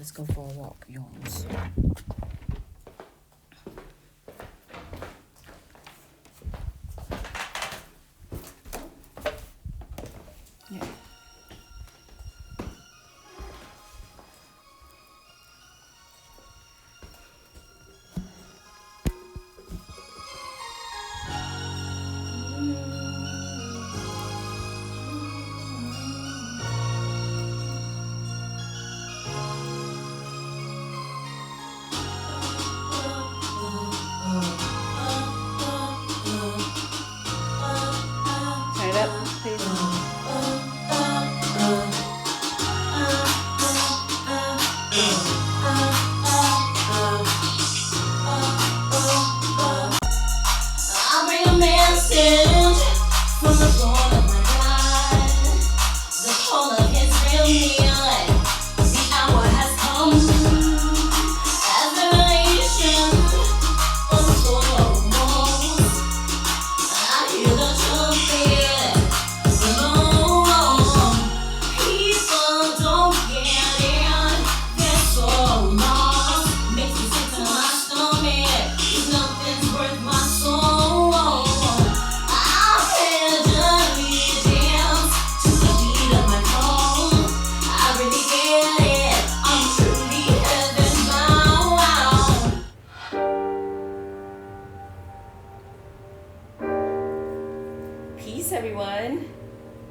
Let's go for a walk, yawns. Yeah. Turn it up, please. I bring a message from the throne of my God, the call of his real neon. The hour has come as revelation on the floor of walls. I hear the trumpet blow. People don't get it, they're so lost. Makes me sick to my stomach. Nothing's worth my soul. I readily dance to the beat of my drum. I really get it. I'm truly heaven bound. Peace, everyone.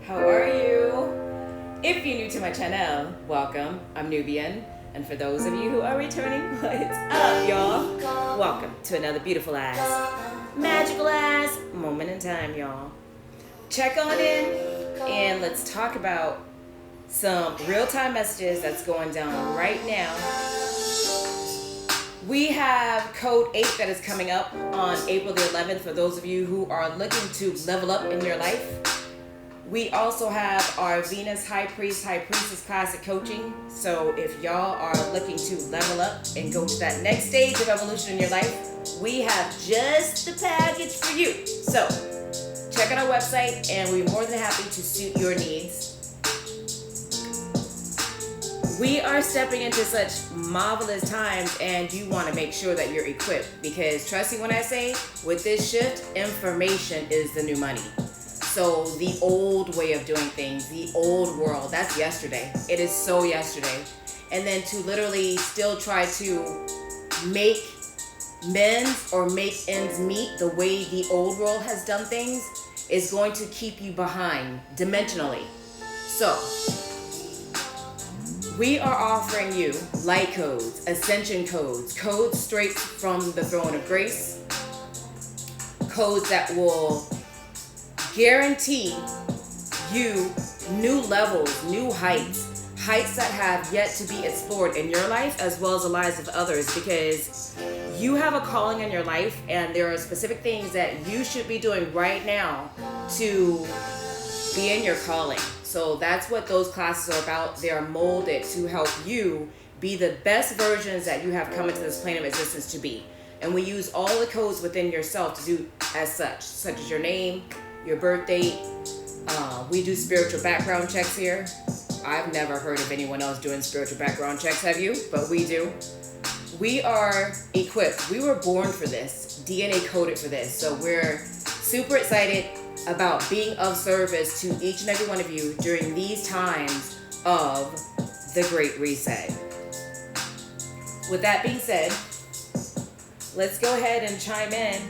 How are you? If you're new to my channel, welcome. I'm Nubian. And for those of you who are returning, what's up, y'all? Welcome to another beautiful ass, magical ass moment in time, y'all. Check on in and let's talk about some real-time messages that's going down right now. We have Code 8 that is coming up on April the 11th for those of you who are looking to level up in your life. We also have our Venus High Priest, High Priestess Classic Coaching. So if y'all are looking to level up and go to that next stage of evolution in your life, we have just the package for you. So check out our website and we're more than happy to suit your needs. We are stepping into such marvelous times and you want to make sure that you're equipped because trust me when I say, with this shift, information is the new money. So the old way of doing things, the old world, that's yesterday. It is so yesterday. And then to literally still try to make amends or make ends meet the way the old world has done things is going to keep you behind dimensionally. So we are offering you light codes, ascension codes, codes straight from the throne of grace, codes that will guarantee you new levels, new heights, heights that have yet to be explored in your life as well as the lives of others, because you have a calling in your life and there are specific things that you should be doing right now to be in your calling. So that's what those classes are about. They are molded to help you be the best versions that you have come into this plane of existence to be. And we use all the codes within yourself to do as such as your name, your birth date. We do spiritual background checks here. I've never heard of anyone else doing spiritual background checks, have you? But we do. We are equipped. We were born for this, DNA coded for this. So we're super excited about being of service to each and every one of you during these times of the Great Reset. With that being said, let's go ahead and chime in.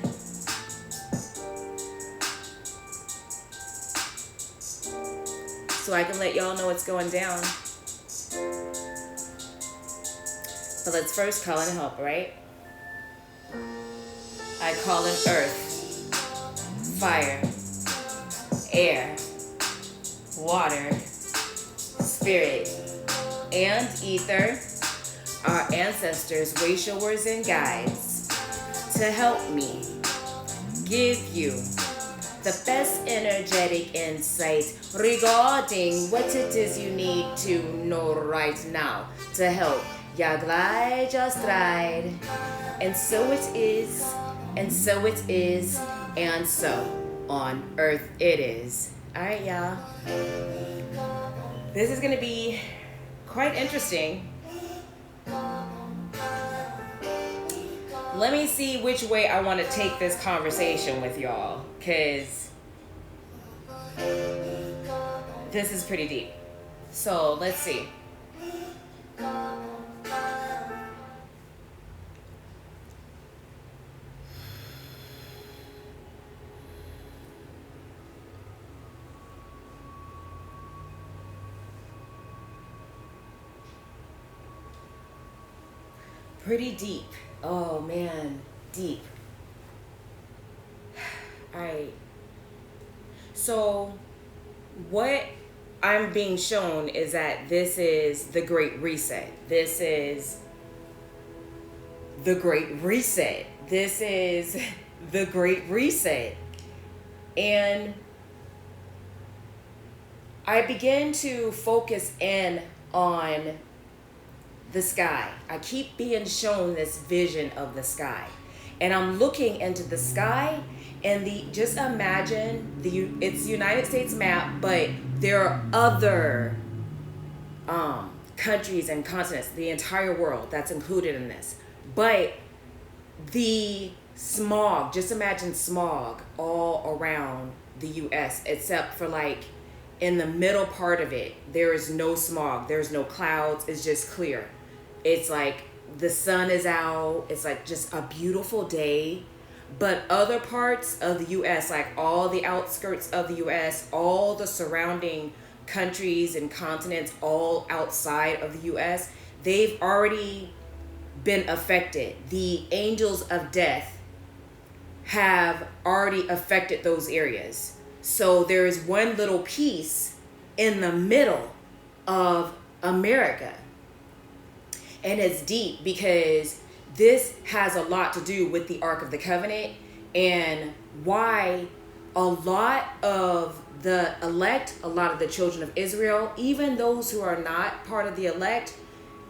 So I can let y'all know what's going down. But let's first call in help, right? I call in earth, fire, air, water, spirit, and ether, our ancestors, racial words and guides, to help me give you the best energetic insight regarding what it is you need to know right now to help ya glide your stride. And so it is, and so it is, and so on earth it is. All right, y'all. This is going to be quite interesting Let me see which way I want to take this conversation with y'all, because this is pretty deep. So let's see. Pretty deep. Oh man, deep. Alright. So what I'm being shown is that this is the Great Reset. This is the Great Reset. This is the Great Reset. And I begin to focus in on the sky. I keep being shown this vision of the sky. And I'm looking into the sky, and just imagine it's the United States map, but there are other countries and continents, the entire world that's included in this. But the smog, just imagine smog all around the US, except for like in the middle part of it, there is no smog, there's no clouds, it's just clear. It's like the sun is out, it's like just a beautiful day. But other parts of the US, like all the outskirts of the US, all the surrounding countries and continents, all outside of the US, they've already been affected. The angels of death have already affected those areas. So there is one little piece in the middle of America. And it's deep because this has a lot to do with the Ark of the Covenant and why a lot of the elect, a lot of the children of Israel, even those who are not part of the elect,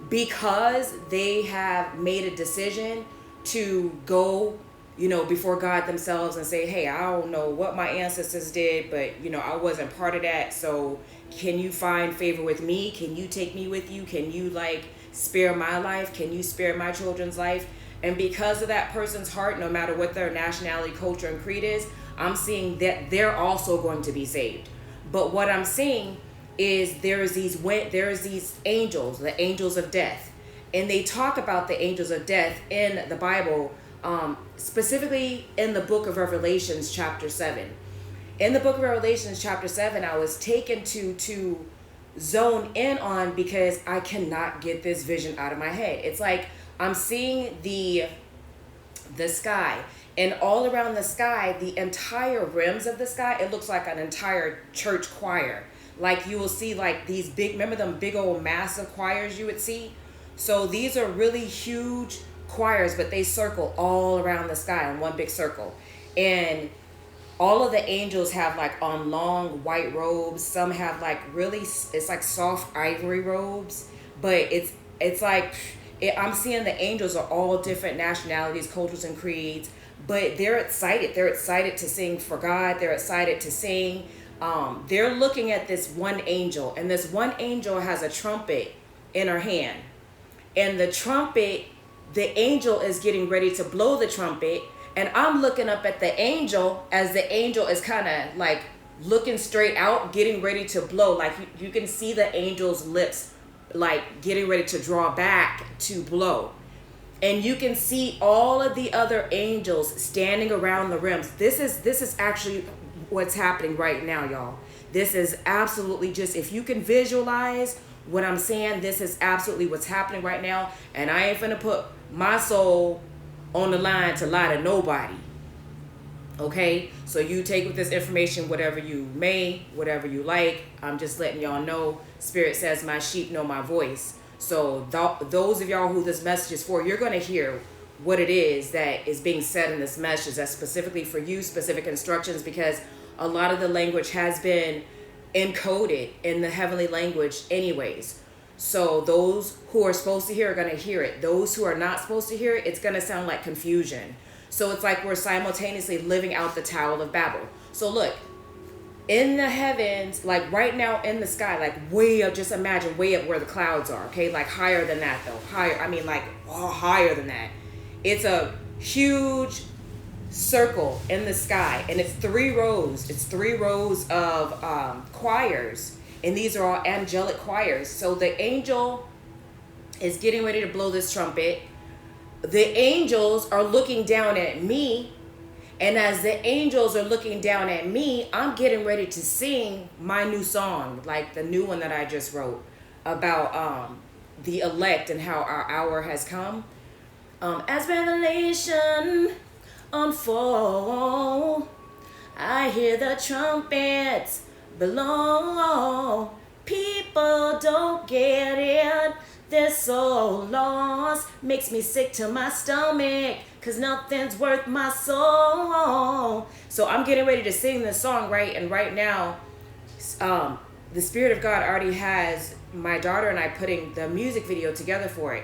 because they have made a decision to go, before God themselves and say, hey, I don't know what my ancestors did, but, I wasn't part of that. So can you find favor with me? Can you take me with you? Can you spare my life? Can you spare my children's life? And because of that person's heart, no matter what their nationality, culture, and creed is, I'm seeing that they're also going to be saved. But what I'm seeing is there's these angels, the angels of death. And they talk about the angels of death in the Bible, specifically in the book of Revelations, chapter 7. In the book of Revelations, chapter 7, I was taken to zone in on because I cannot get this vision out of my head. It's like I'm seeing the sky, and all around the sky, the entire rims of the sky, it looks like an entire church choir. Like you will see like these remember them big old massive choirs you would see? So these are really huge choirs, but they circle all around the sky in one big circle. And all of the angels have on long white robes. Some have it's like soft ivory robes, but it's like I'm seeing the angels are all different nationalities, cultures, and creeds, but they're excited. They're excited to sing for God. They're excited to sing. They're looking at this one angel, and this one angel has a trumpet in her hand, and the angel is getting ready to blow the trumpet. And I'm looking up at the angel as the angel is kind of looking straight out, getting ready to blow. You can see the angel's lips getting ready to draw back to blow. And you can see all of the other angels standing around the rims. This is actually what's happening right now, y'all. This is absolutely just, if you can visualize what I'm saying, this is absolutely what's happening right now. And I ain't finna put my soul on the line to lie to nobody. Okay? So you take with this information whatever you may, whatever you like. I'm just letting y'all know. Spirit says my sheep know my voice. So those of y'all who this message is for, you're going to hear what it is that is being said in this message. That's specifically for you, specific instructions, because a lot of the language has been encoded in the heavenly language anyways. So those who are supposed to hear are going to hear it. Those who are not supposed to hear it, it's going to sound like confusion. So it's like we're simultaneously living out the Tower of Babel. So look, in the heavens, like right now in the sky, like way up, just imagine way up where the clouds are, okay? Like higher than that though, higher, I mean like higher than that. It's a huge circle in the sky, and it's 3 rows. It's 3 rows of choirs, and these are all angelic choirs. So the angel is getting ready to blow this trumpet. The angels are looking down at me, and as the angels are looking down at me, I'm getting ready to sing my new song, like the new one that I just wrote about the elect and how our hour has come. As revelation unfold, I hear the trumpets blow. People don't get it, they're so lost. Makes me sick to my stomach, cause nothing's worth my soul. So I'm getting ready to sing this song, right? And right now, the Spirit of God already has my daughter and I putting the music video together for it.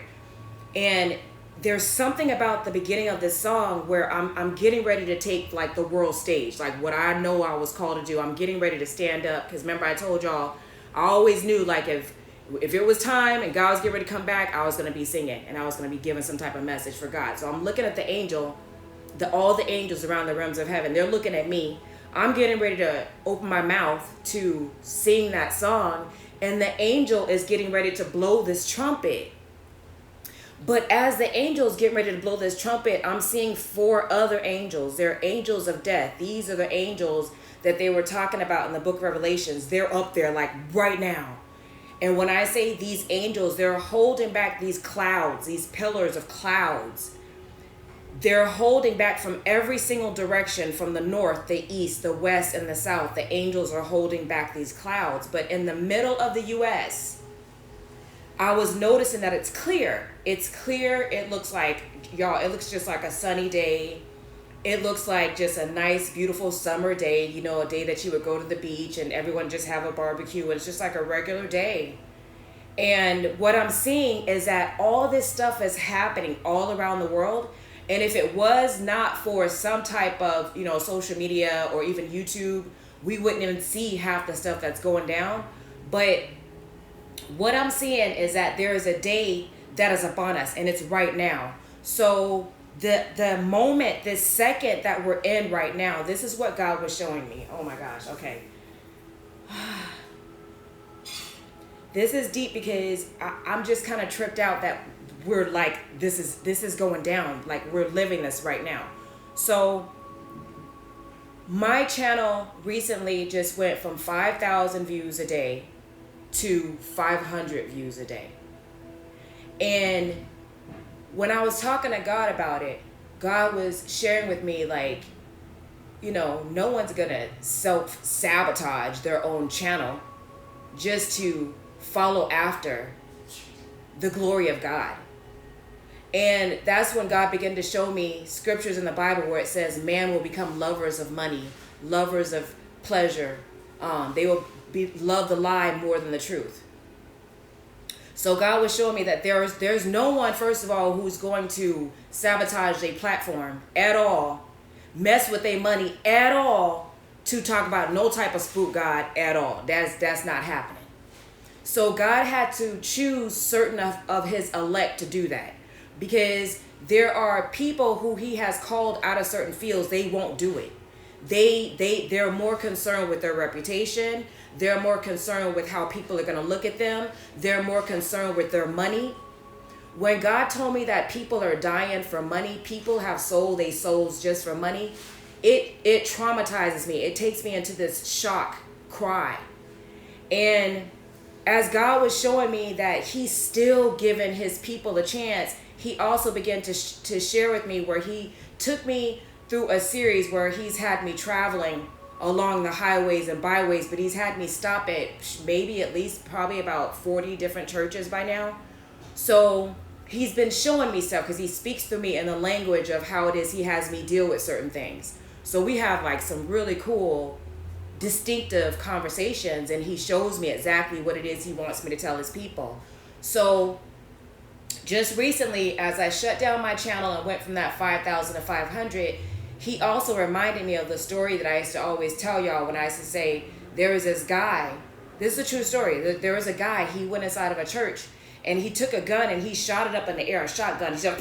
And there's something about the beginning of this song where I'm getting ready to take like the world stage, like what I know I was called to do. I'm getting ready to stand up, because remember I told y'all, I always knew like if it was time and God was getting ready to come back, I was going to be singing and I was going to be giving some type of message for God. So I'm looking at the angel, all the angels around the realms of heaven, they're looking at me. I'm getting ready to open my mouth to sing that song, and the angel is getting ready to blow this trumpet. But as the angels get ready to blow this trumpet, I'm seeing 4 other angels. They're angels of death. These are the angels that they were talking about in the book of Revelations. They're up there like right now. And when I say these angels, they're holding back these clouds, these pillars of clouds. They're holding back from every single direction, from the north, the east, the west, and the south. The angels are holding back these clouds. But in the middle of the U.S., I was noticing that it's clear. It's clear. It looks like, y'all, it looks just like a sunny day. It looks like just a nice, beautiful summer day, you know, a day that you would go to the beach and everyone just have a barbecue. And it's just like a regular day. And what I'm seeing is that all this stuff is happening all around the world. And if it was not for some type of, you know, social media or even YouTube, we wouldn't even see half the stuff that's going down. But what I'm seeing is that there is a day that is upon us, and it's right now. So the moment, this second that we're in right now, this is what God was showing me. Oh my gosh, okay. This is deep, because I'm just kind of tripped out that we're like, this is going down. Like we're living this right now. So my channel recently just went from 5,000 views a day to 500 views a day. And when I was talking to God about it, God was sharing with me like, you know, no one's gonna self-sabotage their own channel just to follow after the glory of God. And that's when God began to show me scriptures in the Bible where it says man will become lovers of money, lovers of pleasure. They will love the lie more than the truth. So God was showing me that there's no one, first of all, who's going to sabotage their platform at all, mess with their money at all, to talk about no type of spook God at all. That's not happening. So God had to choose certain of his elect to do that, because there are people who he has called out of certain fields, they won't do it. They're more concerned with their reputation. They're more concerned with how people are going to look at them. They're more concerned with their money. When God told me that people are dying for money, people have sold their souls just for money, it traumatizes me. It takes me into this shock cry. And as God was showing me that he's still giving his people a chance, he also began to share with me where he took me through a series where he's had me traveling along the highways and byways, but he's had me stop at maybe at least probably about 40 different churches by now. So he's been showing me stuff because he speaks through me in the language of how it is he has me deal with certain things. So we have like some really cool, distinctive conversations, and he shows me exactly what it is he wants me to tell his people. So just recently, as I shut down my channel and went from that 5,000 to 500, he also reminded me of the story that I used to always tell y'all when I used to say, there was this guy, this is a true story, there was a guy, he went inside of a church and he took a gun and he shot it up in the air, a shotgun, he's like,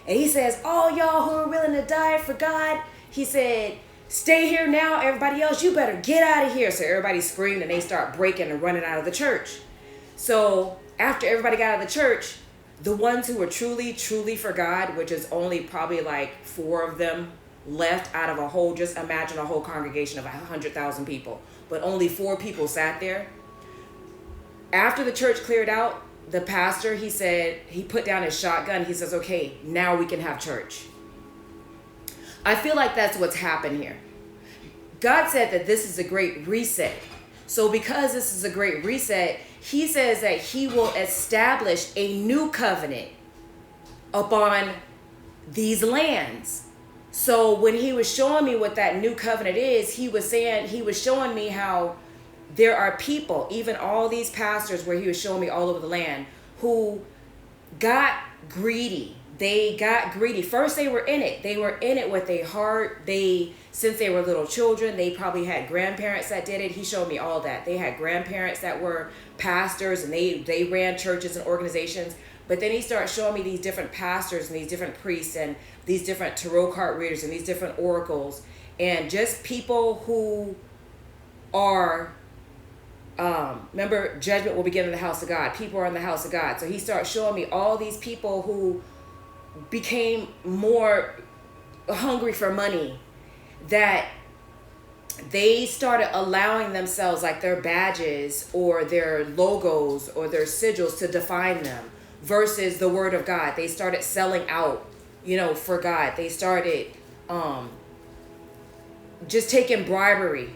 and he says, all y'all who are willing to die for God, he said, stay here now, everybody else, you better get out of here. So everybody screamed and they start breaking and running out of the church. So after everybody got out of the church, the ones who were truly, truly for God, which is only probably like 4 of them left out of a whole, just imagine a whole congregation of 100,000 people, but only 4 people sat there. After the church cleared out, the pastor, he said, he put down his shotgun. He says, okay, now we can have church. I feel like that's what's happened here. God said that this is a great reset. So because this is a great reset, he says that he will establish a new covenant upon these lands. So when he was showing me what that new covenant is, he was showing me how there are people, even all these pastors where he was showing me all over the land, who got greedy. They got greedy. First, they were in it. They were in it with their heart. Since they were little children, they probably had grandparents that did it. He showed me all that. They had grandparents that were pastors and they ran churches and organizations. But then he started showing me these different pastors and these different priests and these different tarot card readers and these different oracles and just people who are, remember, judgment will begin in the house of God. People are in the house of God. So he started showing me all these people who became more hungry for money, that they started allowing themselves, like their badges or their logos or their sigils, to define them versus the word of God. They started selling out, for God. They started just taking bribery.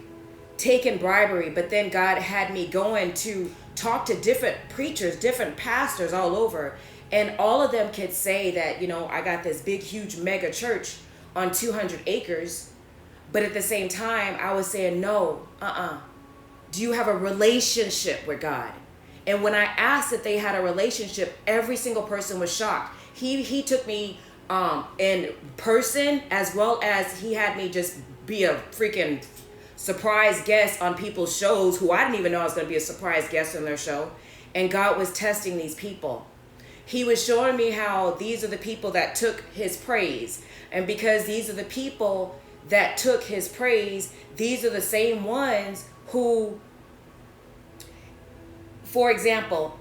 But then God had me going to talk to different preachers, different pastors all over. And all of them could say that, I got this big, huge mega church on 200 acres. But at the same time, I was saying, no, do you have a relationship with God? And when I asked if they had a relationship, every single person was shocked. He took me in person, as well as he had me just be a freaking surprise guest on people's shows who I didn't even know I was going to be a surprise guest on their show. And God was testing these people. He was showing me how these are the people that took his praise. And because these are the people that took his praise, these are the same ones who, for example,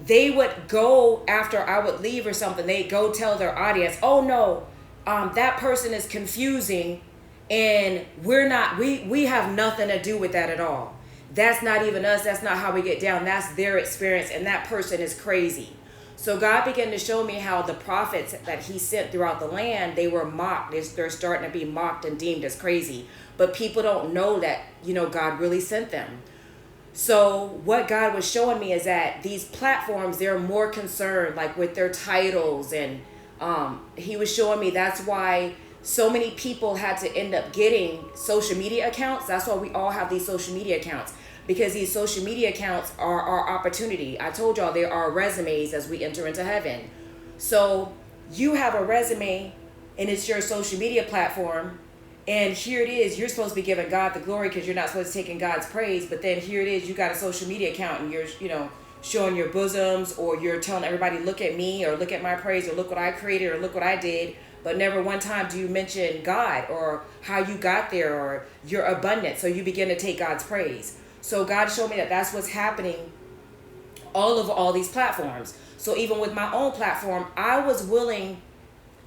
they would go after I would leave or something, they'd go tell their audience, oh no, that person is confusing and we have nothing to do with that at all. That's not even us. That's not how we get down. That's their experience. And that person is crazy. So God began to show me how the prophets that he sent throughout the land, they were mocked. They're starting to be mocked and deemed as crazy. But people don't know that, God really sent them. So what God was showing me is that these platforms, they're more concerned like with their titles. And he was showing me that's why so many people had to end up getting social media accounts. That's why we all have these social media accounts. Because these social media accounts are our opportunity. I told y'all there are resumes as we enter into heaven. So you have a resume and it's your social media platform. And here it is. You're supposed to be giving God the glory because you're not supposed to take in God's praise. But then here it is. You got a social media account and you're, showing your bosoms, or you're telling everybody, look at me, or look at my praise, or look what I created, or look what I did. But never one time do you mention God or how you got there or your abundance. So you begin to take God's praise. So God showed me that that's what's happening all over all these platforms. So even with my own platform, I was willing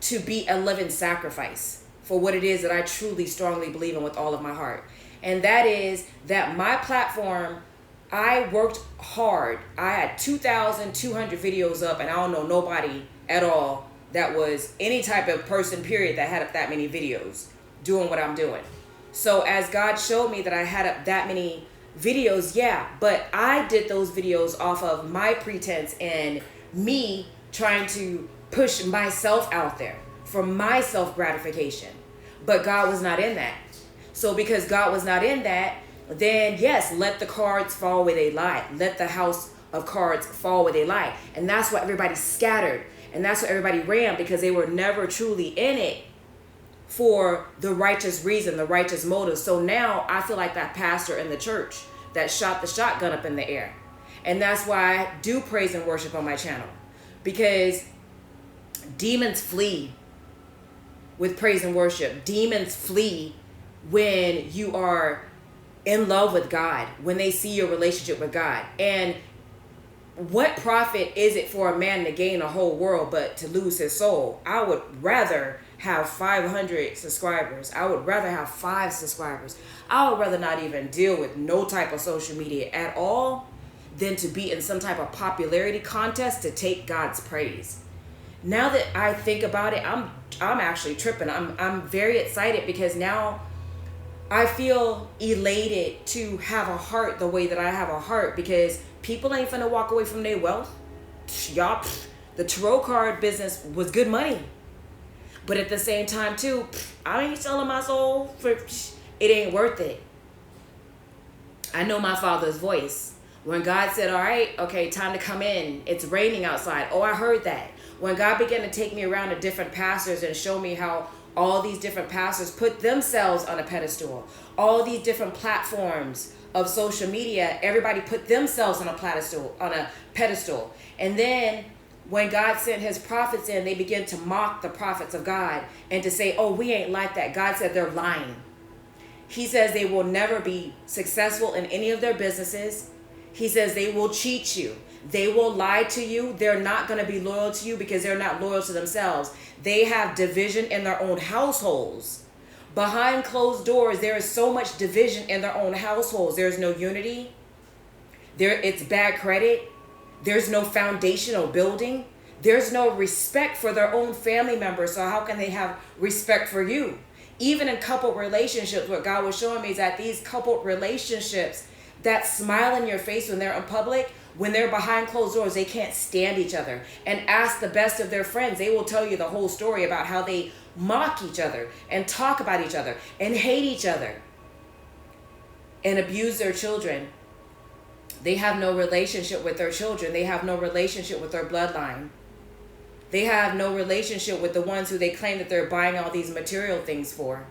to be a living sacrifice for what it is that I truly, strongly believe in with all of my heart. And that is that my platform, I worked hard. I had 2,200 videos up, and I don't know nobody at all that was any type of person, period, that had up that many videos doing what I'm doing. So as God showed me that I had up that many videos, yeah, but I did those videos off of my pretense and me trying to push myself out there for my self gratification. But God was not in that. So because God was not in that, then yes, let the cards fall where they lie. Let the house of cards fall where they lie. And that's why everybody scattered. And that's why everybody ran, because they were never truly in it for the righteous reason, the righteous motive. So now I feel like that pastor in the church that shot the shotgun up in the air. And that's why I do praise and worship on my channel, because demons flee with praise and worship. Demons flee when you are in love with God, when they see your relationship with God. And what profit is it for a man to gain a whole world but to lose his soul? I would rather have 500 subscribers. I would rather have 5 subscribers. I would rather not even deal with no type of social media at all than to be in some type of popularity contest to take God's praise. Now that I think about it, I'm actually tripping. I'm very excited, because now I feel elated to have a heart the way that I have a heart, because people ain't finna walk away from their wealth. Y'all, the tarot card business was good money. But at the same time too, I ain't selling my soul for, it ain't worth it. I know my Father's voice. When God said, all right, okay, time to come in. It's raining outside. Oh, I heard that. When God began to take me around to different pastors and show me how all these different pastors put themselves on a pedestal, all these different platforms of social media, everybody put themselves on a pedestal. And then when God sent his prophets in, they began to mock the prophets of God and to say, oh, we ain't like that. God said they're lying. He says they will never be successful in any of their businesses. He says they will cheat you. They will lie to you. They're not going to be loyal to you because they're not loyal to themselves. They have division in their own households. Behind closed doors, there is so much division in their own households. There's no unity. It's bad credit. There's no foundational building. There's no respect for their own family members. So how can they have respect for you? Even in coupled relationships, what God was showing me is that these coupled relationships that smile in your face when they're in public, when they're behind closed doors, they can't stand each other. And ask the best of their friends. They will tell you the whole story about how they mock each other and talk about each other and hate each other and abuse their children. They have no relationship with their children. They have no relationship with their bloodline. They have no relationship with the ones who they claim that they're buying all these material things for.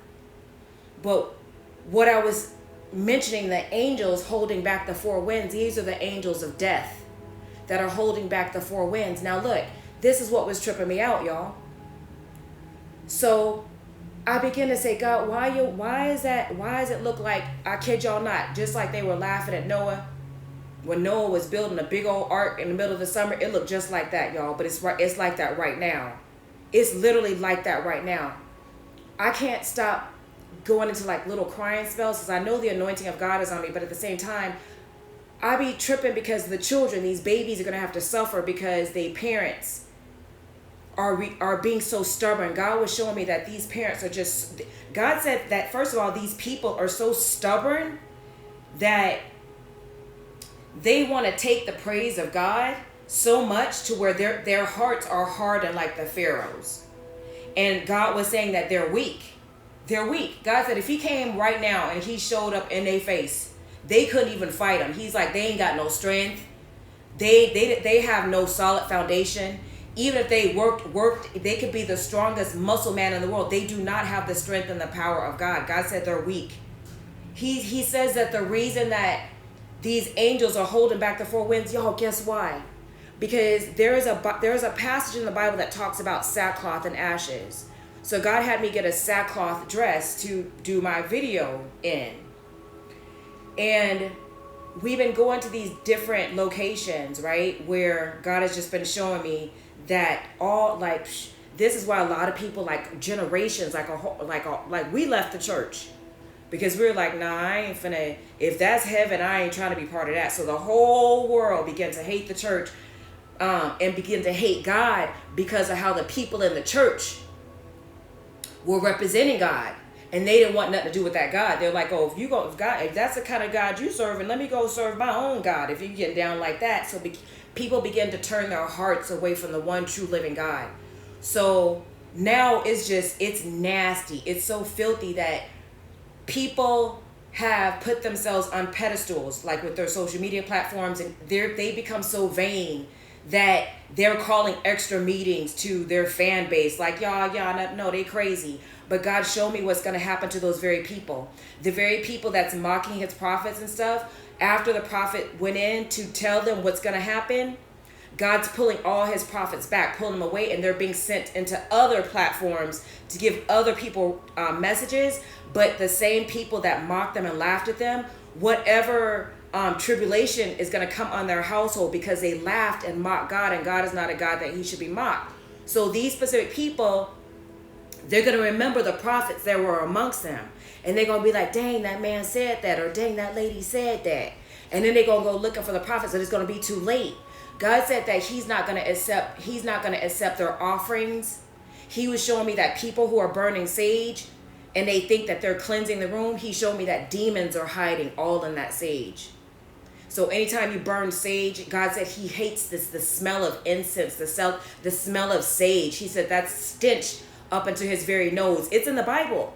But what I was mentioning, the angels holding back the 4 winds, these are the angels of death that are holding back the 4 winds. Now look, this is what was tripping me out, y'all. So I begin to say, God, why is it look like, I kid y'all not, just like they were laughing at Noah when Noah was building a big old ark in the middle of the summer. It looked just like that, y'all. But it's like that right now. It's literally like that right now. I can't stop going into like little crying spells because I know the anointing of God is on me. But at the same time, I be tripping because the children, these babies, are going to have to suffer because their parents are being so stubborn. God was showing me that these parents are just, God said that, first of all, these people are so stubborn that they want to take the praise of God so much to where their hearts are hardened like the Pharaohs. And God was saying that they're weak. They're weak. God said if he came right now and he showed up in their face, they couldn't even fight him. He's like, they ain't got no strength. They have no solid foundation. Even if they worked, they could be the strongest muscle man in the world. They do not have the strength and the power of God. God said they're weak. He says that the reason that these angels are holding back the 4 winds, y'all, guess why? Because there is a passage in the Bible that talks about sackcloth and ashes. So God had me get a sackcloth dress to do my video in. And we've been going to these different locations, right? Where God has just been showing me that all, like, this is why a lot of people, like generations, like we left the church. Because we were like, nah, I ain't finna, if that's heaven, I ain't trying to be part of that. So the whole world began to hate the church and begin to hate God because of how the people in the church were representing God. And they didn't want nothing to do with that God. They're like, oh, if that's the kind of God you serving, let me go serve my own God if you get down like that. So people begin to turn their hearts away from the one true living God. So now it's nasty. It's so filthy that people have put themselves on pedestals, like with their social media platforms, and they become so vain that they're calling extra meetings to their fan base, like, y'all, no, they crazy. But God showed me what's going to happen to those very people. The very people that's mocking his prophets and stuff, after the prophet went in to tell them what's going to happen, God's pulling all his prophets back, pulling them away, and they're being sent into other platforms to give other people messages. But the same people that mocked them and laughed at them, whatever tribulation is going to come on their household because they laughed and mocked God, and God is not a God that he should be mocked. So these specific people, they're going to remember the prophets that were amongst them, and they're going to be like, dang, that man said that, or dang, that lady said that. And then they're going to go looking for the prophets, and it's going to be too late. God said that he's not going to accept their offerings. He was showing me that people who are burning sage and they think that they're cleansing the room, he showed me that demons are hiding all in that sage. So anytime you burn sage, God said he hates the smell of incense, the smell of sage. He said that's stench up into his very nose. It's in the Bible.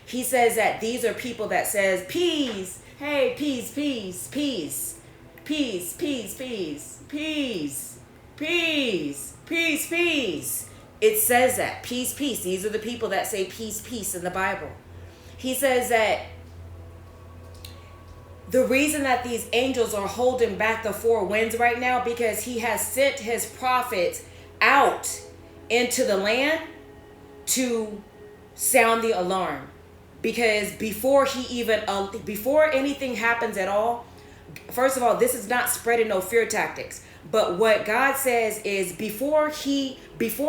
He says that these are people that says, peace, hey, peace, peace, peace, peace, peace, peace, peace, peace, peace, peace. It says that, peace, peace. These are the people that say peace, peace in the Bible. He says that the reason that these angels are holding back the four winds right now, because he has sent his prophets out into the land to sound the alarm. Because before anything happens at all, first of all, this is not spreading no fear tactics. But what God says is before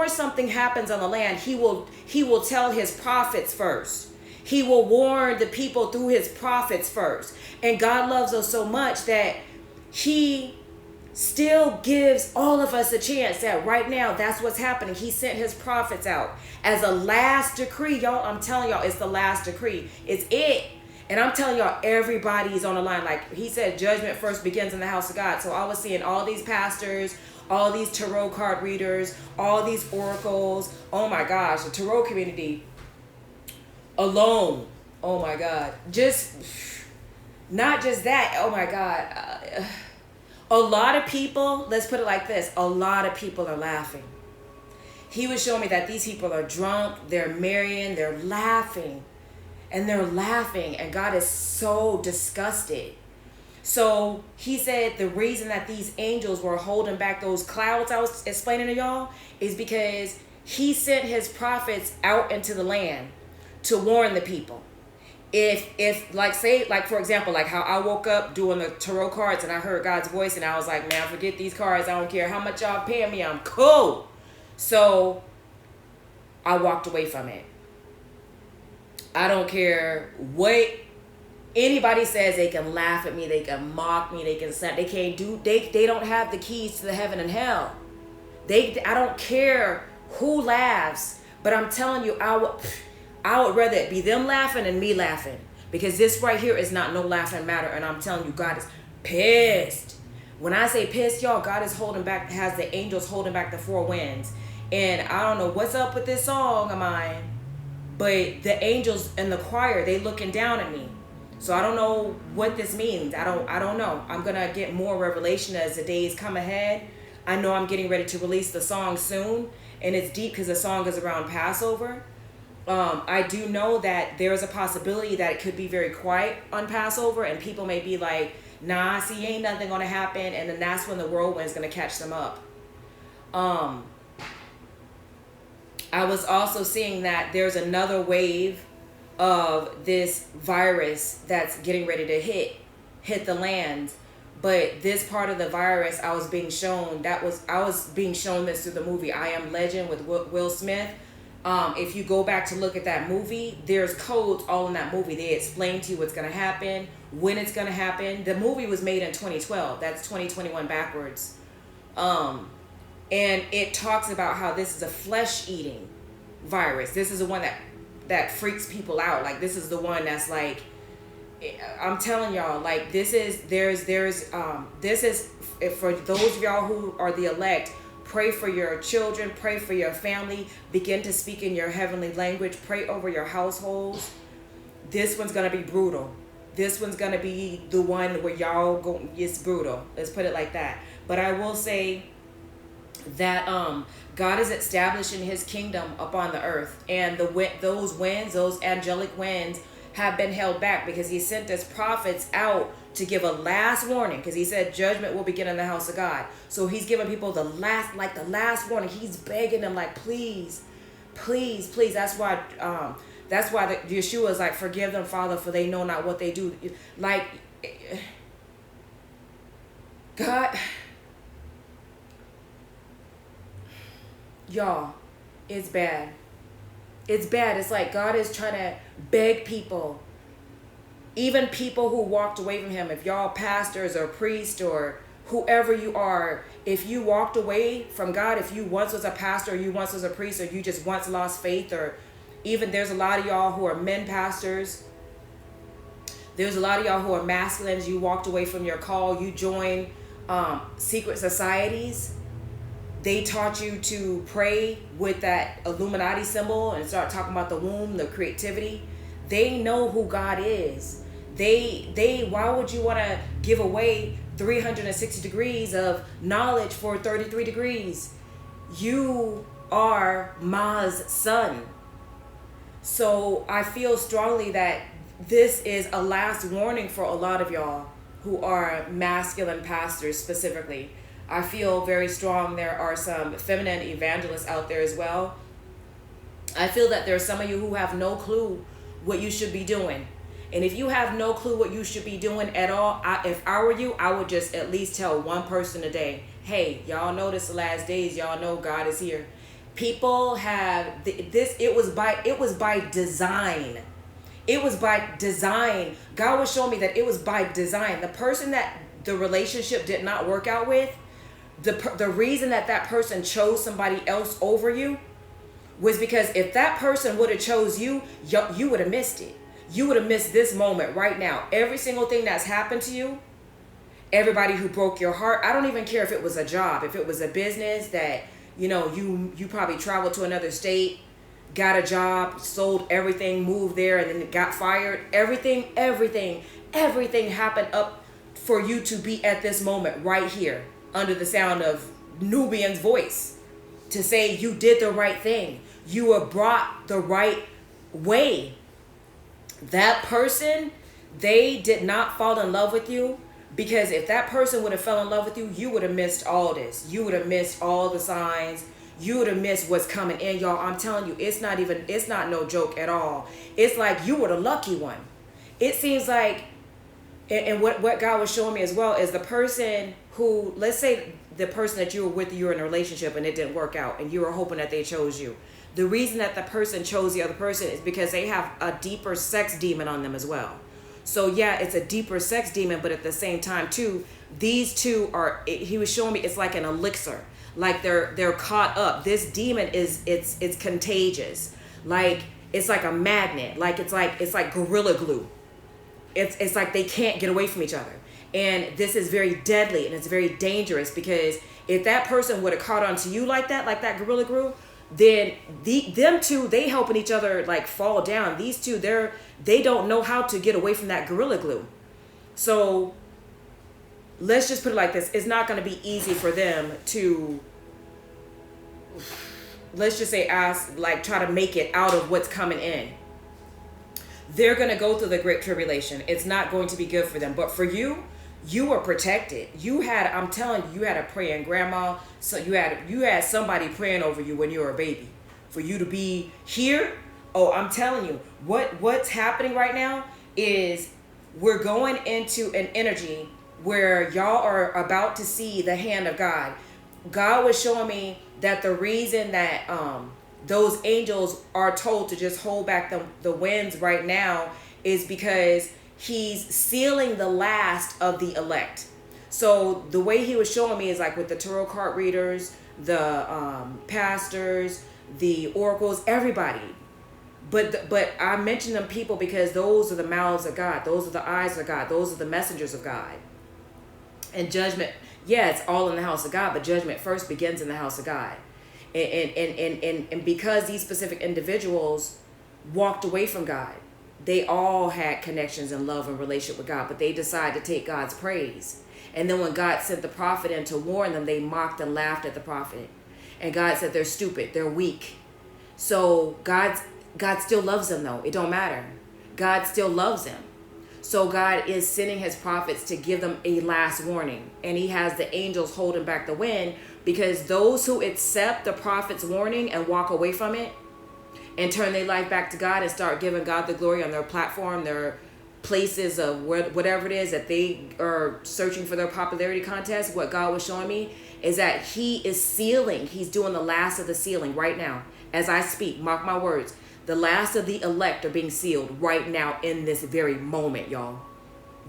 something happens on the land, he will tell his prophets first. He will warn the people through his prophets first. And God loves us so much that he still gives all of us a chance that right now that's what's happening. He sent his prophets out as a last decree. Y'all, I'm telling y'all, it's the last decree. It's it. And I'm telling y'all, everybody's on the line. Like he said, judgment first begins in the house of God. So I was seeing all these pastors, all these tarot card readers, all these oracles. Oh my gosh, the tarot community alone. Oh my God. Not just that. Oh my God. A lot of people, let's put it like this, a lot of people are laughing. He was showing me that these people are drunk, they're marrying, they're laughing. And they're laughing, and God is so disgusted. So he said the reason that these angels were holding back those clouds I was explaining to y'all is because he sent his prophets out into the land to warn the people. If like for example, like how I woke up doing the tarot cards and I heard God's voice and I was like, man, forget these cards. I don't care how much y'all paying me. I'm cool. So I walked away from it. I don't care what anybody says. They can laugh at me. They can mock me. They can say they can't do. They don't have the keys to the heaven and hell. I don't care who laughs, but I'm telling you, I would rather it be them laughing than me laughing, because this right here is not no laughing matter. And I'm telling you, God is pissed. When I say pissed, y'all, God is has the angels holding back the four winds. And I don't know what's up with this song of mine, but the angels in the choir, they looking down at me. So I don't know what this means. I don't know. I'm going to get more revelation as the days come ahead. I know I'm getting ready to release the song soon, and it's deep because the song is around Passover. I do know that there's a possibility that it could be very quiet on Passover, and people may be like, nah, see, ain't nothing going to happen. And then that's when the whirlwind's going to catch them up. I was also seeing that there's another wave of this virus that's getting ready to hit the land. But this part of the virus I was being shown this through the movie I Am Legend with Will Smith. If you go back to look at that movie, there's codes all in that movie. They explain to you what's going to happen, when it's going to happen. The movie was made in 2012. That's 2021 backwards. And it talks about how this is a flesh-eating virus. This is the one that freaks people out. Like, this is the one that's like, I'm telling y'all, like, this is for those of y'all who are the elect. Pray for your children, pray for your family, begin to speak in your heavenly language, pray over your households. This one's going to be brutal. This one's going to be the one where y'all go, it's brutal. Let's put it like that. But I will say, that God is establishing his kingdom upon the earth, and those winds, those angelic winds, have been held back because he sent his prophets out to give a last warning, because he said judgment will begin in the house of God. So he's giving people the last warning. He's begging them, like, please, please, please. That's why Yeshua is like, forgive them, Father, for they know not what they do. Like, God, y'all, it's bad. It's bad. It's like God is trying to beg people, even people who walked away from him. If y'all pastors or priests or whoever you are, if you walked away from God, if you once was a pastor, or you once was a priest, or you just once lost faith, or even there's a lot of y'all who are men pastors. There's a lot of y'all who are masculines. You walked away from your call. You joined secret societies. They taught you to pray with that Illuminati symbol and start talking about the womb, the creativity. They know who God is. Why would you want to give away 360 degrees of knowledge for 33 degrees? You are Ma's son. So I feel strongly that this is a last warning for a lot of y'all who are masculine pastors specifically. I feel very strong there are some feminine evangelists out there as well. I feel that there are some of you who have no clue what you should be doing. And if you have no clue what you should be doing at all, if I were you, I would just at least tell one person a day, hey, y'all know this the last days. Y'all know God is here. People have this. It was by design. It was by design. God was showing me that it was by design. The person that the relationship did not work out with, the reason that person chose somebody else over you was because if that person would have chose you, you would have missed it. You would have missed this moment right now. Every single thing that's happened to you, everybody who broke your heart, I don't even care if it was a job, if it was a business that, you probably traveled to another state, got a job, sold everything, moved there, and then got fired. Everything happened up for you to be at this moment right here under the sound of Nubian's voice to say you did the right thing. You were brought the right way. That person, they did not fall in love with you, because if that person would have fell in love with you, you would have missed all this. You would have missed all the signs. You would have missed what's coming in, y'all. I'm telling you, it's not no joke at all. It's like you were the lucky one. It seems like, and what God was showing me as well is the person who, let's say the person that you were with, you were in a relationship and it didn't work out and you were hoping that they chose you. The reason that the person chose the other person is because they have a deeper sex demon on them as well. So yeah, it's a deeper sex demon, but at the same time too, these two are, he was showing me, it's like an elixir. Like they're caught up. This demon it's contagious. Like it's like a magnet. Like it's like gorilla glue. It's like they can't get away from each other. And this is very deadly and it's very dangerous, because if that person would have caught on to you like that gorilla glue, then them two, they helping each other like fall down. These two, they don't know how to get away from that gorilla glue. So let's just put it like this. It's not going to be easy for them to, let's just say, try to make it out of what's coming in. They're going to go through the great tribulation. It's not going to be good for them. But for you, you were protected. I'm telling you, you had a praying grandma. So you had somebody praying over you when you were a baby. For you to be here, oh, I'm telling you, what's happening right now is we're going into an energy where y'all are about to see the hand of God. God was showing me that the reason that those angels are told to just hold back the winds right now is because he's sealing the last of the elect. So the way he was showing me is like with the tarot card readers, the pastors, the oracles, everybody. But I mention them people because those are the mouths of God. Those are the eyes of God. Those are the messengers of God. And judgment, yeah, it's all in the house of God, but judgment first begins in the house of God. And because these specific individuals walked away from God, they all had connections and love and relationship with God, but they decided to take God's praise. And then when God sent the prophet in to warn them, they mocked and laughed at the prophet. And God said they're stupid, they're weak. So God still loves them though. It don't matter. God still loves them. So God is sending his prophets to give them a last warning. And he has the angels holding back the wind, because those who accept the prophet's warning and walk away from it and turn their life back to God and start giving God the glory on their platform, their places of whatever it is that they are searching for their popularity contest, what God was showing me is that he is sealing. He's doing the last of the sealing right now. As I speak, mark my words, the last of the elect are being sealed right now in this very moment, y'all.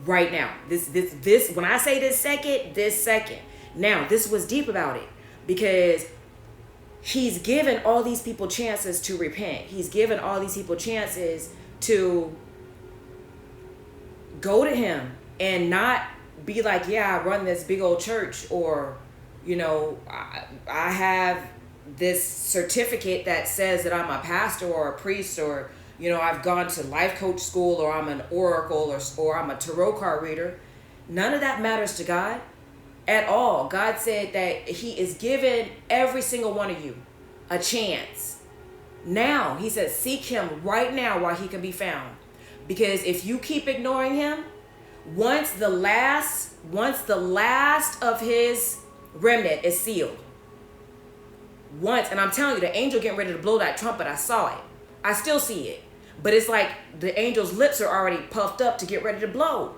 Right now. This, when I say this second. Now, this was deep about it, because he's given all these people chances to repent. He's given all these people chances to go to him and not be like, yeah, I run this big old church, or, you know, I have this certificate that says that I'm a pastor or a priest, or, you know, I've gone to life coach school, or I'm an oracle, or I'm a tarot card reader. None of that matters to God at all. God said that he is giving every single one of you a chance. Now, he says, seek him right now while he can be found. Because if you keep ignoring him, once the last of his remnant is sealed, and I'm telling you, the angel getting ready to blow that trumpet, I saw it. I still see it. But it's like the angel's lips are already puffed up to get ready to blow.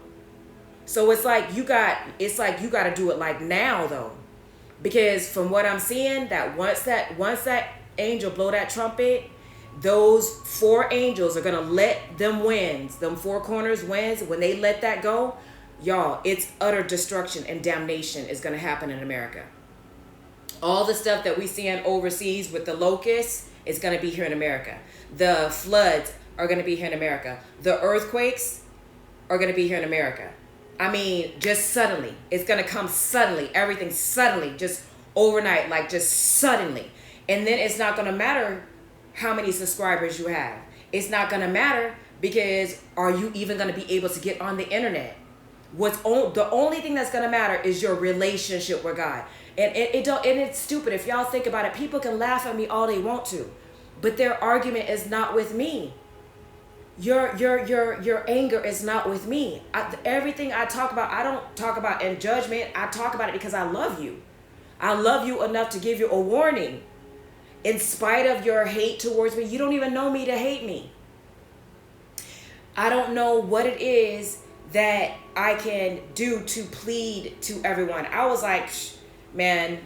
So it's like you got to do it like now though. Because from what I'm seeing, that once that angel blow that trumpet, those 4 angels are going to let them winds, them 4 corners winds, when they let that go, y'all, it's utter destruction and damnation is going to happen in America. All the stuff that we see in overseas with the locusts is going to be here in America. The floods are going to be here in America. The earthquakes are going to be here in America. I mean, just suddenly. It's going to come suddenly. Everything suddenly, just overnight, like just suddenly. And then it's not going to matter how many subscribers you have. It's not going to matter, because are you even going to be able to get on the internet? The only thing that's going to matter is your relationship with God. And it's stupid. If y'all think about it, people can laugh at me all they want to, but their argument is not with me. Your anger is not with me. Everything I talk about, I don't talk about in judgment. I talk about it because I love you. I love you enough to give you a warning. In spite of your hate towards me, you don't even know me to hate me. I don't know what it is that I can do to plead to everyone. I was like, man,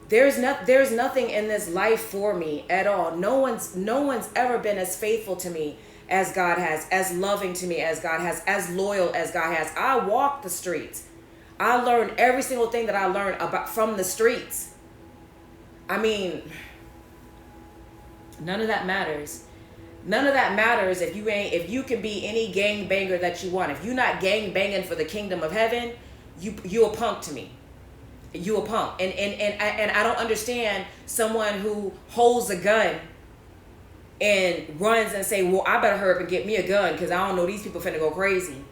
there's nothing in this life for me at all. No one's ever been as faithful to me as God has, as loving to me as God has, as loyal as God has. I walk the streets. I learned every single thing that I learned from the streets. I mean, none of that matters. None of that matters if you can be any gang banger that you want. If you're not gang banging for the kingdom of heaven, you a punk to me. You a punk. And I don't understand someone who holds a gun and runs and say, well, I better hurry up and get me a gun because I don't know, these people finna go crazy.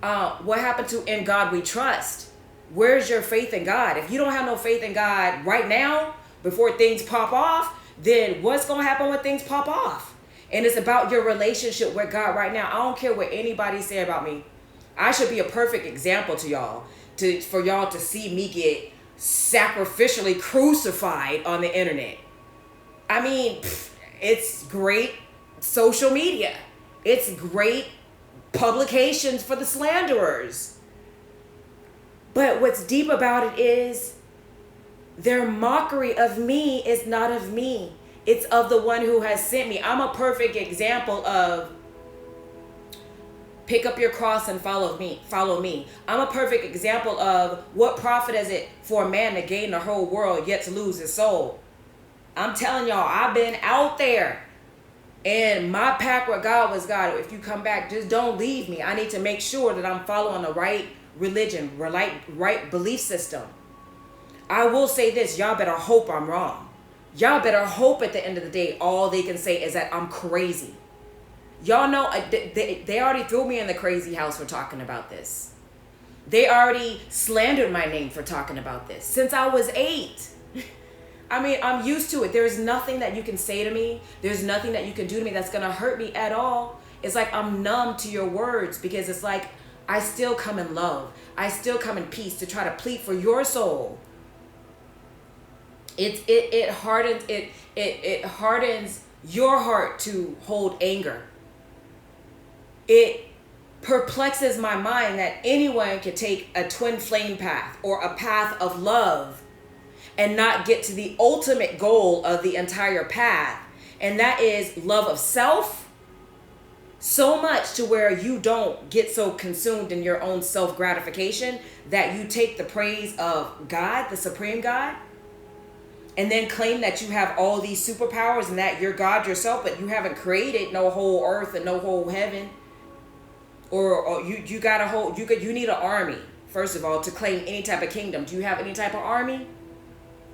What happened to in God we trust? Where's your faith in God? If you don't have no faith in God right now, before things pop off, then what's going to happen when things pop off? And it's about your relationship with God right now. I don't care what anybody say about me. I should be a perfect example to y'all, for y'all to see me get sacrificially crucified on the internet. I mean, it's great social media. It's great publications for the slanderers. But what's deep about it is their mockery of me is not of me. It's of the one who has sent me. I'm a perfect example of pick up your cross and follow me. I'm a perfect example of what profit is it for a man to gain the whole world yet to lose his soul. I'm telling y'all, I've been out there. And my pact with God was, God, if you come back, just don't leave me. I need to make sure that I'm following the right religion, right belief system. I will say this, y'all better hope I'm wrong. Y'all better hope at the end of the day, all they can say is that I'm crazy. Y'all know they already threw me in the crazy house for talking about this. They already slandered my name for talking about this since I was 8. I mean, I'm used to it. There's nothing that you can say to me. There's nothing that you can do to me that's going to hurt me at all. It's like I'm numb to your words, because it's like I still come in love. I still come in peace to try to plead for your soul. It hardens your heart to hold anger. It perplexes my mind that anyone could take a twin flame path or a path of love and not get to the ultimate goal of the entire path. And that is love of self, so much to where you don't get so consumed in your own self gratification that you take the praise of God, the supreme God, and then claim that you have all these superpowers and that you're God yourself, but you haven't created no whole earth and no whole heaven. Or you got a whole, you need an army, first of all, to claim any type of kingdom. Do you have any type of army?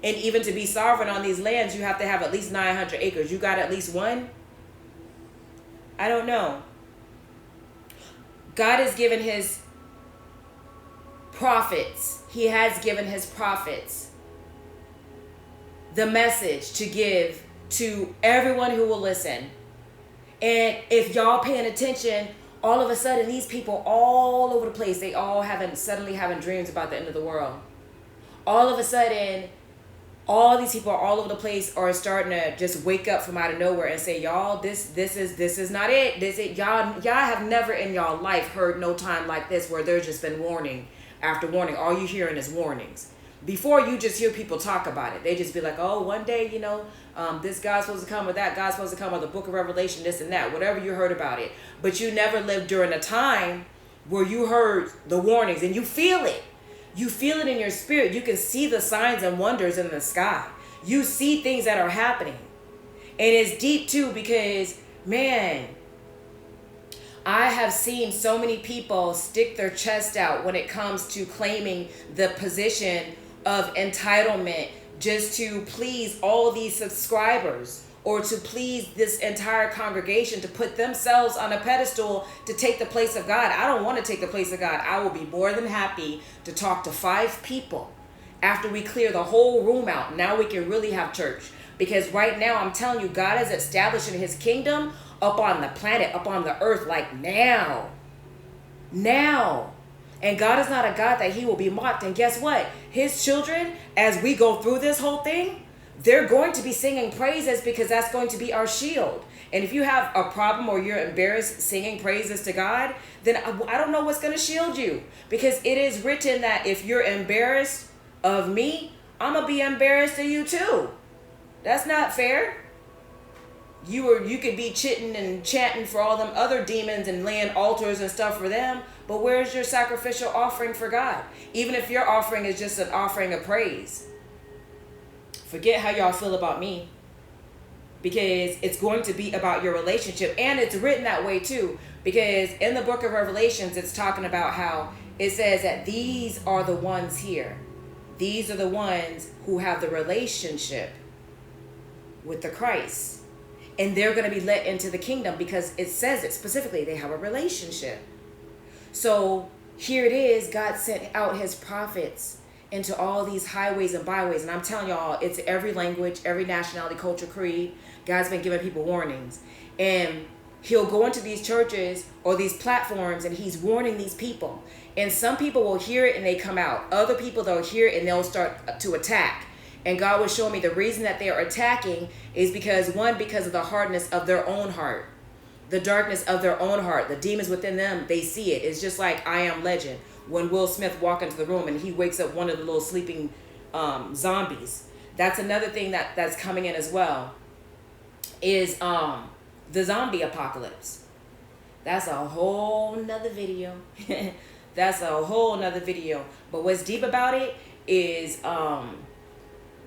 And even to be sovereign on these lands, you have to have at least 900 acres. You got at least one? I don't know. God has given his prophets, he has given his prophets the message to give to everyone who will listen. And if y'all paying attention, all of a sudden these people all over the place, they all suddenly having dreams about the end of the world. All of a sudden, all these people all over the place are starting to just wake up from out of nowhere and say, y'all, this is not it. Y'all have never in y'all life heard no time like this where there's just been warning after warning. All you hearing is warnings. Before, you just hear people talk about it. They just be like, oh, one day, this God's supposed to come, or that God's supposed to come, or the book of Revelation, this and that, whatever you heard about it. But you never lived during a time where you heard the warnings and you feel it. You feel it in your spirit. You can see the signs and wonders in the sky. You see things that are happening. And it's deep too, because, man, I have seen so many people stick their chest out when it comes to claiming the position of entitlement just to please all these subscribers or to please this entire congregation, to put themselves on a pedestal to take the place of God. I don't want to take the place of God. I will be more than happy to talk to 5 people after we clear the whole room out. Now we can really have church. Because right now, I'm telling you, God is establishing his kingdom up on the planet, up on the earth, like now. Now. And God is not a God that he will be mocked. And guess what? His children, as we go through this whole thing, they're going to be singing praises, because that's going to be our shield. And if you have a problem or you're embarrassed singing praises to God, then I don't know what's going to shield you. Because it is written that if you're embarrassed of me, I'm going to be embarrassed of you too. That's not fair. You could be chitting and chanting for all them other demons and laying altars and stuff for them, but where's your sacrificial offering for God? Even if your offering is just an offering of praise. Forget how y'all feel about me, because it's going to be about your relationship. And it's written that way too, because in the book of Revelations, it's talking about how it says that these are the ones here. These are the ones who have the relationship with the Christ. And they're going to be let into the kingdom, because it says it specifically. They have a relationship. So here it is. God sent out his prophets into all these highways and byways. And I'm telling y'all, it's every language, every nationality, culture, creed. God's been giving people warnings. And he'll go into these churches or these platforms and he's warning these people. And some people will hear it and they come out. Other people, they'll hear it and they'll start to attack. And God was showing me the reason that they are attacking is because, one, because of the hardness of their own heart. The darkness of their own heart. The demons within them, they see it. It's just like I Am Legend. When Will Smith walked into the room and he wakes up one of the little sleeping zombies. That's another thing that's coming in as well. Is the zombie apocalypse. That's a whole nother video. That's a whole nother video. But what's deep about it is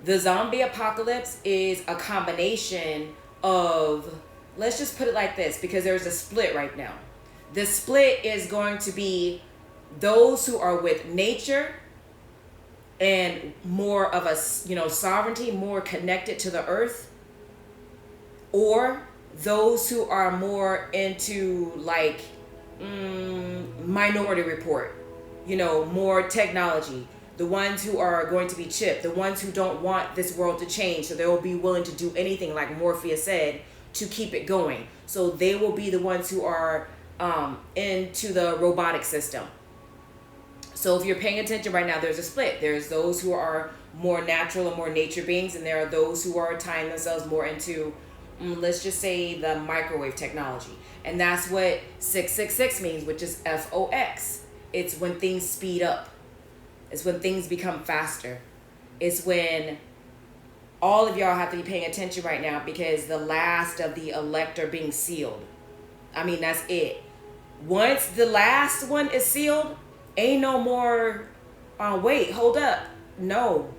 the zombie apocalypse is a combination of, let's just put it like this, because there's a split right now. The split is going to be those who are with nature and more of a, sovereignty, more connected to the earth, or those who are more into like Minority Report, more technology, the ones who are going to be chipped, the ones who don't want this world to change, so they will be willing to do anything, like Morpheus said, to keep it going. So they will be the ones who are into the robotic system. So if you're paying attention right now, there's a split. There's those who are more natural and more nature beings, and there are those who are tying themselves more into, let's just say, the microwave technology. And that's what 666 means, which is FOX. It's when things speed up. It's when things become faster. It's when all of y'all have to be paying attention right now, because the last of the elect are being sealed. I mean, that's it. Once the last one is sealed, ain't no more, wait, hold up. No,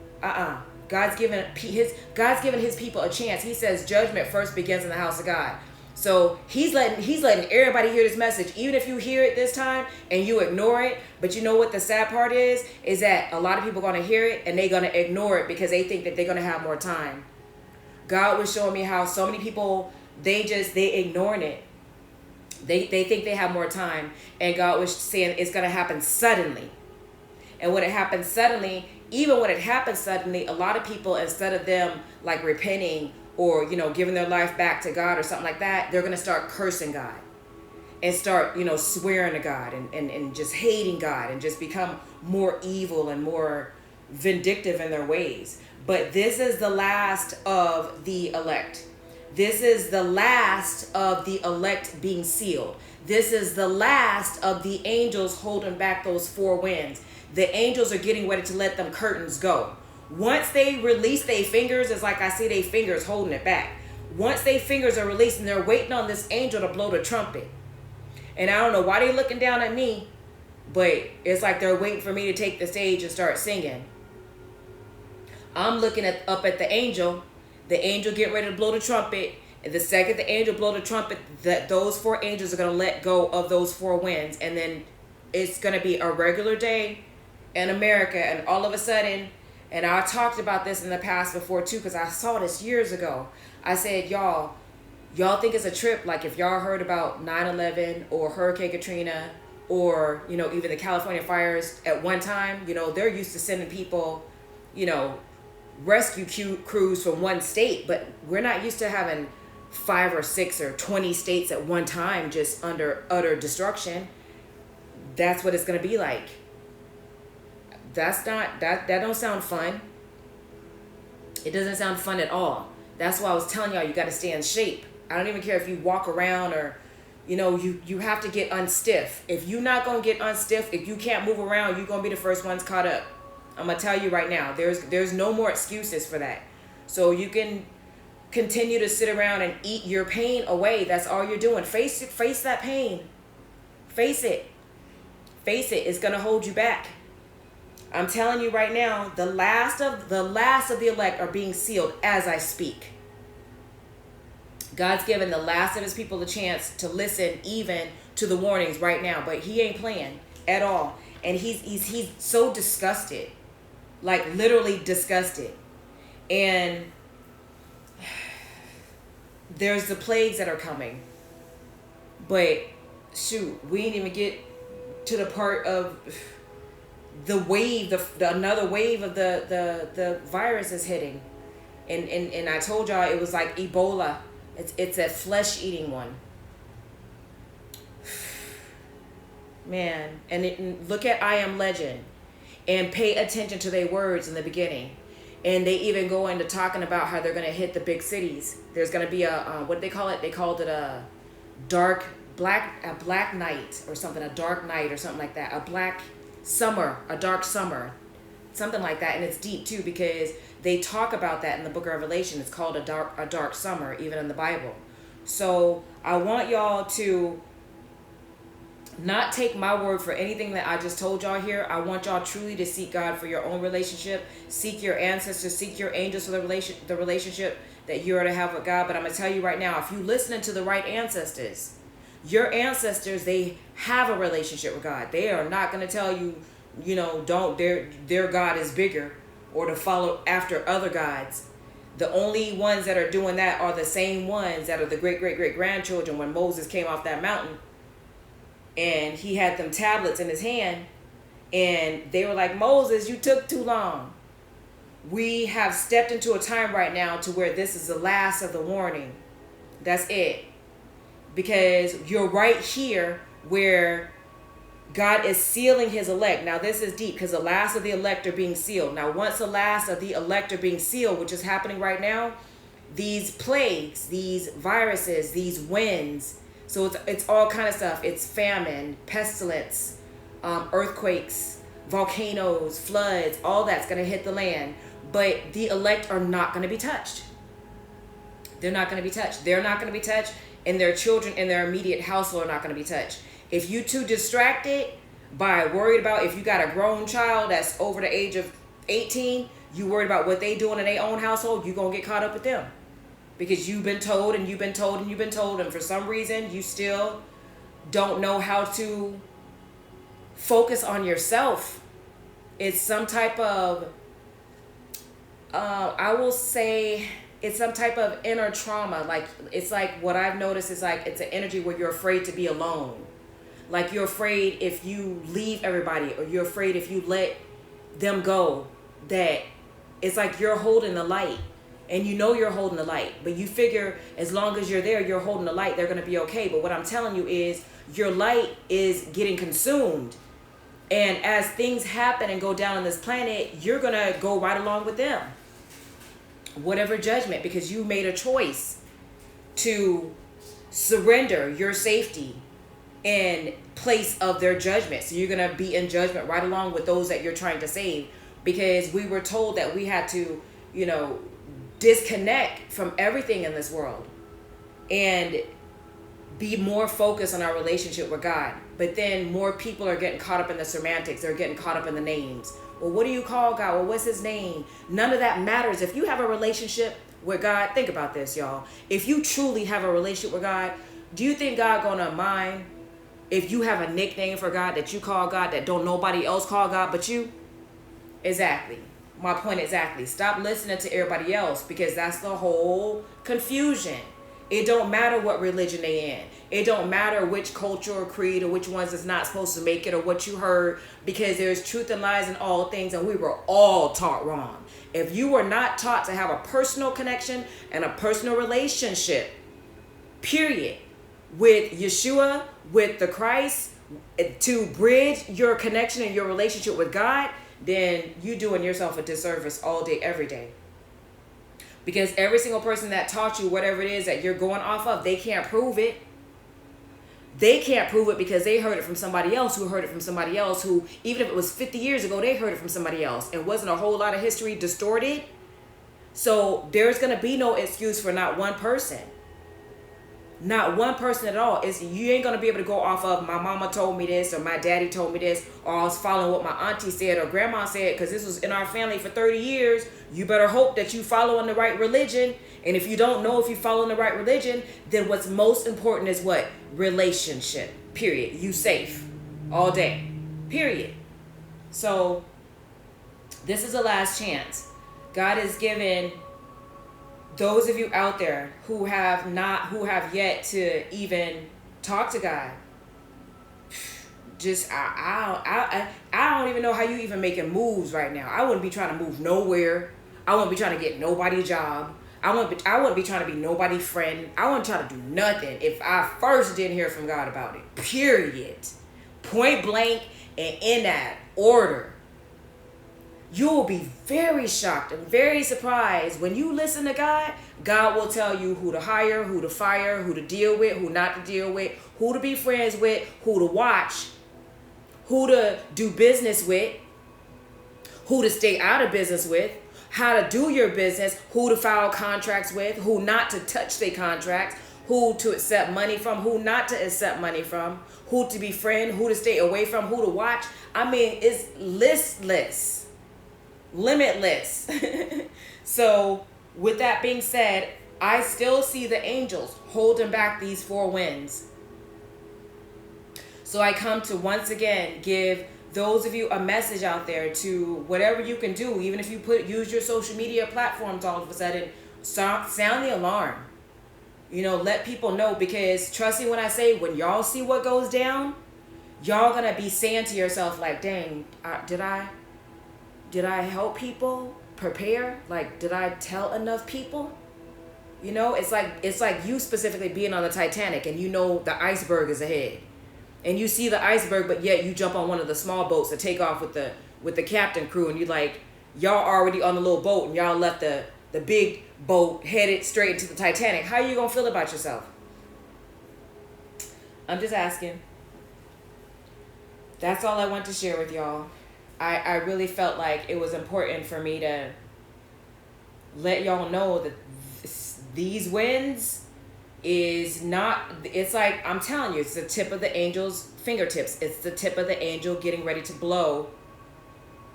God's given his people a chance. He says judgment first begins in the house of God. So he's letting everybody hear this message, even if you hear it this time and you ignore it. But you know what the sad part is that a lot of people are going to hear it and they're going to ignore it because they think that they're going to have more time. God was showing me how so many people, they ignoring it. They think they have more time, and God was saying it's going to happen suddenly. And when it happens suddenly, even when it happens suddenly, a lot of people, instead of them like repenting or, giving their life back to God or something like that, they're going to start cursing God and start, swearing to God and just hating God and just become more evil and more vindictive in their ways. But this is the last of the elect. This is the last of the elect being sealed. This is the last of the angels holding back those four winds. The angels are getting ready to let them curtains go. Once they release their fingers, it's like I see their fingers holding it back. Once their fingers are released, and they're waiting on this angel to blow the trumpet. And I don't know why they're looking down at me, but it's like they're waiting for me to take the stage and start singing. I'm looking up at the angel. The angel getting ready to blow the trumpet. And the second the angel blow the trumpet, those four angels are going to let go of those four winds. And then it's going to be a regular day in America. And all of a sudden, and I talked about this in the past before too, because I saw this years ago. I said, y'all think it's a trip? Like if y'all heard about 9/11 or Hurricane Katrina or, even the California fires at one time, they're used to sending people, rescue crews from one state, but we're not used to having 5 or 6 or 20 states at one time just under utter destruction. That's what it's going to be like. That don't sound fun. It doesn't sound fun at all. That's why I was telling y'all, you got to stay in shape. I don't even care if you walk around or, you have to get unstiff. If you're not going to get unstiff, if you can't move around, you're going to be the first ones caught up. I'm going to tell you right now, there's no more excuses for that. So you can continue to sit around and eat your pain away. That's all you're doing. Face that pain. Face it. It's going to hold you back. I'm telling you right now, the last of the elect are being sealed as I speak. God's given the last of his people a chance to listen even to the warnings right now, but he ain't playing at all. And he's so disgusted. Like literally disgusted. And there's the plagues that are coming. But shoot, we didn't even get to the part of the wave, another wave of the virus is hitting. And I told y'all it was like Ebola. It's a flesh-eating one. Man, and look at I Am Legend. And pay attention to their words in the beginning. And they even go into talking about how they're going to hit the big cities. There's going to be what did they call it? They called it a black night or something, a dark night or something like that. A black summer, a dark summer, something like that. And it's deep too, because they talk about that in the book of Revelation. It's called a dark summer, even in the Bible. So I want y'all to not take my word for anything that I just told y'all here. I want y'all truly to seek God for your own relationship. Seek your ancestors, seek your angels for the relationship that you are to have with God. But I'm going to tell you right now, if you listening to the right ancestors, your ancestors, they have a relationship with God. They are not going to tell you, don't, their God is bigger, or to follow after other gods. The only ones that are doing that are the same ones that are the great-great-great-grandchildren when Moses came off that mountain and he had them tablets in his hand and they were like, Moses, you took too long. We have stepped into a time right now to where this is the last of the warning. That's it. Because you're right here where God is sealing his elect. Now this is deep because the last of the elect are being sealed. Now once the last of the elect are being sealed, which is happening right now, these plagues, these viruses, these winds, so it's all kind of stuff. It's famine, pestilence, earthquakes, volcanoes, floods, all that's going to hit the land. But the elect are not going to be touched. They're not going to be touched. They're not going to be touched, and their children in their immediate household are not going to be touched. If you too distracted by worried about if you got a grown child that's over the age of 18, you worried about what they doing in their own household, you're going to get caught up with them. Because you've been told and you've been told and you've been told, and for some reason you still don't know how to focus on yourself. It's some type of, I will say, it's some type of inner trauma. Like, it's like what I've noticed is like, it's an energy where you're afraid to be alone. Like you're afraid if you leave everybody, or you're afraid if you let them go, that it's like you're holding the light. And you know you're holding the light, but you figure as long as you're there, you're holding the light, they're going to be okay. But what I'm telling you is your light is getting consumed. And as things happen and go down on this planet, you're going to go right along with them. Whatever judgment, because you made a choice to surrender your safety in place of their judgment. So you're going to be in judgment right along with those that you're trying to save, because we were told that we had to, disconnect from everything in this world and be more focused on our relationship with God. But then more people are getting caught up in the semantics. They're getting caught up in the names. Well, what do you call God? Well, what's his name? None of that matters. If you have a relationship with God, think about this, y'all. If you truly have a relationship with God, do you think God gonna mind if you have a nickname for God that you call God that don't nobody else call God but you? Exactly. My point exactly. Stop listening to everybody else, because that's the whole confusion. It don't matter what religion they in. It don't matter which culture or creed or which ones is not supposed to make it or what you heard, because there's truth and lies in all things, and we were all taught wrong. If you were not taught to have a personal connection and a personal relationship, period, with Yeshua, with the Christ, to bridge your connection and your relationship with God, then you doing yourself a disservice all day, every day. Because every single person that taught you whatever it is that you're going off of, they can't prove it. They can't prove it because they heard it from somebody else who heard it from somebody else who, even if it was 50 years ago, they heard it from somebody else. And wasn't a whole lot of history distorted? So there's going to be no excuse for not one person. Not one person at all. You ain't going to be able to go off of my mama told me this, or my daddy told me this, or I was following what my auntie said or grandma said because this was in our family for 30 years. You better hope that you following the right religion. And if you don't know if you're following the right religion, then what's most important is what? Relationship. Period. You safe all day. Period. So this is the last chance. God is giving those of you out there who have yet to even talk to God. Just I don't even know how you even making moves right now. I wouldn't be trying to move nowhere. I wouldn't be trying to get nobody's job. I wouldn't be trying to be nobody's friend. I wouldn't try to do nothing if I first didn't hear from God about it. Period. Point blank and in that order. You will be very shocked and very surprised when you listen to God. God will tell you who to hire, who to fire, who to deal with, who not to deal with, who to be friends with, who to watch, who to do business with, who to stay out of business with, how to do your business, who to file contracts with, who not to touch their contracts, who to accept money from, who not to accept money from, who to be friend, who to stay away from, who to watch. I mean, it's listless. Limitless. So with that being said, I still see the angels holding back these four winds. So I come to once again give those of you a message out there to whatever you can do, even if you use your social media platforms all of a sudden, sound the alarm. You know, let people know, because trust me when I say, when y'all see what goes down, y'all gonna be saying to yourself like, dang, did I help people prepare? Like, did I tell enough people? You know, it's like you specifically being on the Titanic and you know the iceberg is ahead. And you see the iceberg, but yet you jump on one of the small boats to take off with the captain crew, and you like, y'all already on the little boat and y'all left the big boat headed straight into the Titanic. How you gonna feel about yourself? I'm just asking. That's all I want to share with y'all. I really felt like it was important for me to let y'all know that these winds is not, it's like, I'm telling you, it's the tip of the angel's fingertips. It's the tip of the angel getting ready to blow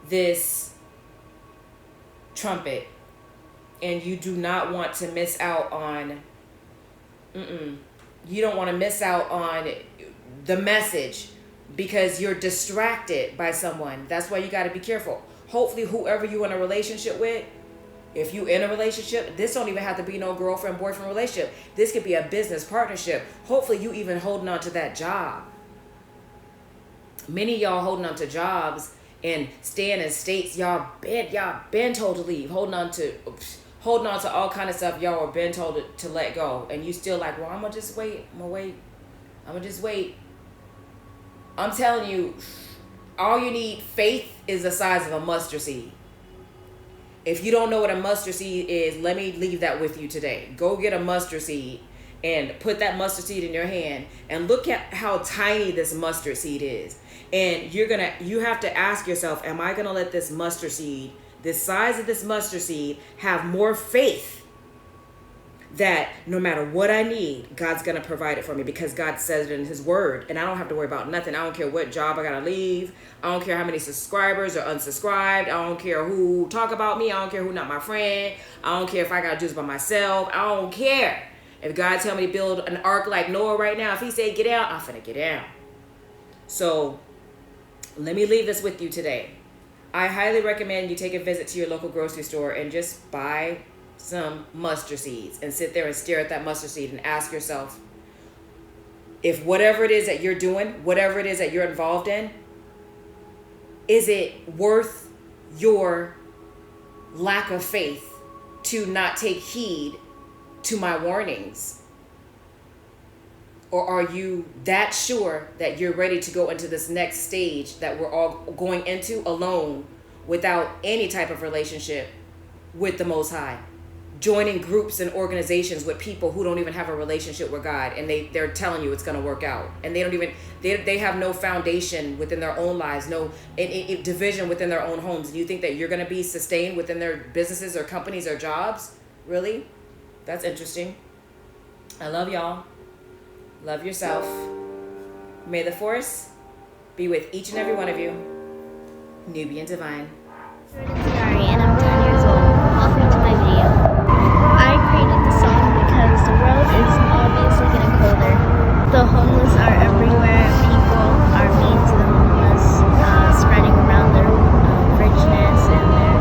this trumpet. And you do not want to miss out on, you don't want to miss out on the message because you're distracted by someone. That's why you got to be careful. Hopefully whoever you're in a relationship with, if you in a relationship, this don't even have to be no girlfriend, boyfriend relationship. This could be a business partnership. Hopefully you even holding on to that job. Many of y'all holding on to jobs and staying in states y'all been told to leave, holding on to all kind of stuff y'all were been told to let go, and you still like, well, I'm gonna just wait. I'm telling you, all you need, faith is the size of a mustard seed. If you don't know what a mustard seed is, let me leave that with you today. Go get a mustard seed and put that mustard seed in your hand and look at how tiny this mustard seed is. And you have to ask yourself, am I gonna let this mustard seed, the size of this mustard seed, have more faith that no matter what I need, God's gonna provide it for me, because God says it in his word, and I don't have to worry about nothing. I don't care what job I gotta leave. I don't care how many subscribers are unsubscribed. I don't care who talk about me. I don't care who not my friend. I don't care if I gotta do this by myself. I don't care. If God tell me to build an ark like Noah right now, if he say get out, I'm finna get out. So let me leave this with you today. I highly recommend you take a visit to your local grocery store and just buy some mustard seeds and sit there and stare at that mustard seed and ask yourself, if whatever it is that you're doing, whatever it is that you're involved in, is it worth your lack of faith to not take heed to my warnings? Or are you that sure that you're ready to go into this next stage that we're all going into alone, without any type of relationship with the Most High? Joining groups and organizations with people who don't even have a relationship with God, and they're telling you it's going to work out, and they have no foundation within their own lives, no division within their own homes. Do you think that you're going to be sustained within their businesses or companies or jobs? Really? That's interesting. I love y'all. Love yourself. May the force be with each and every one of you. Nubian Divine. And I'm 10 years old. Welcome to my video. I created the song because the world is obviously getting colder. The homeless are everywhere. People are mean to the homeless, spreading around their richness and their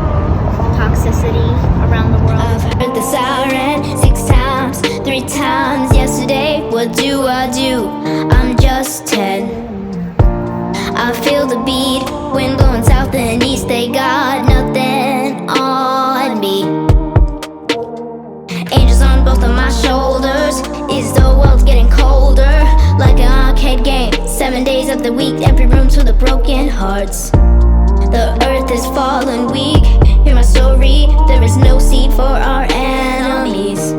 toxicity around the world. I've heard the siren 6 times, 3 times yesterday. What do I do? I'm just 10. I feel the beat, wind blowing south and east. They got nothing on me. Angels on both of my shoulders. Is the world getting colder? Like an arcade game, 7 days of the week. Empty rooms full of broken hearts. The earth is falling weak. Hear my story, there is no seed for our enemies.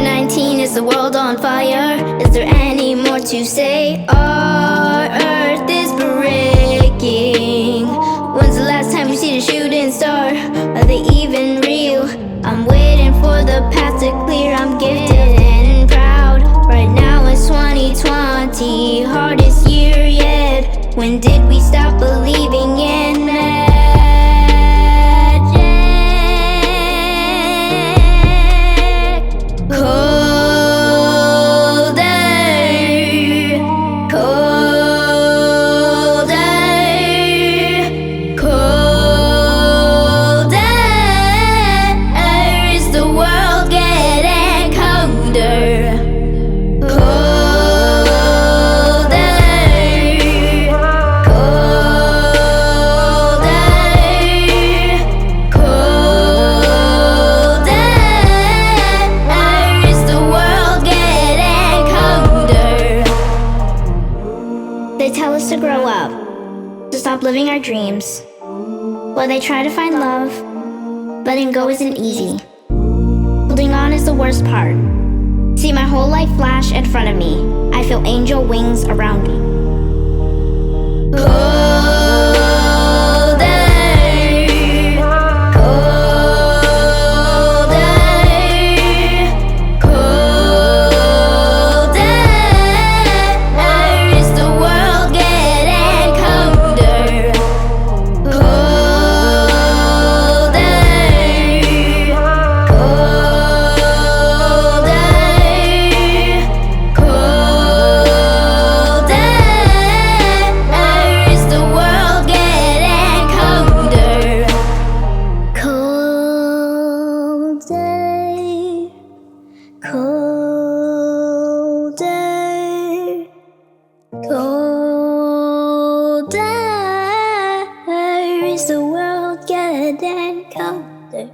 COVID-19, is the world on fire? Is there any more to say? Our earth is breaking. When's the last time you see the shooting star? Are they even real? I'm waiting for the path to clear. I'm gifted and proud. Right now it's 2020, hardest year yet. When did we stop believing in magic? Colder, colder, colder. Is the world getting colder? Colder, colder, colder. Is the world getting colder? They tell us to grow up, to stop living our dreams. While they try to find love, letting go isn't easy. Holding on is the worst part. See my whole life flash in front of me. I feel angel wings around me. Colder, colder, colder. Is the world getting colder? Colder, colder, colder. Is the world getting colder? Colder, colder, colder. Is the world getting colder?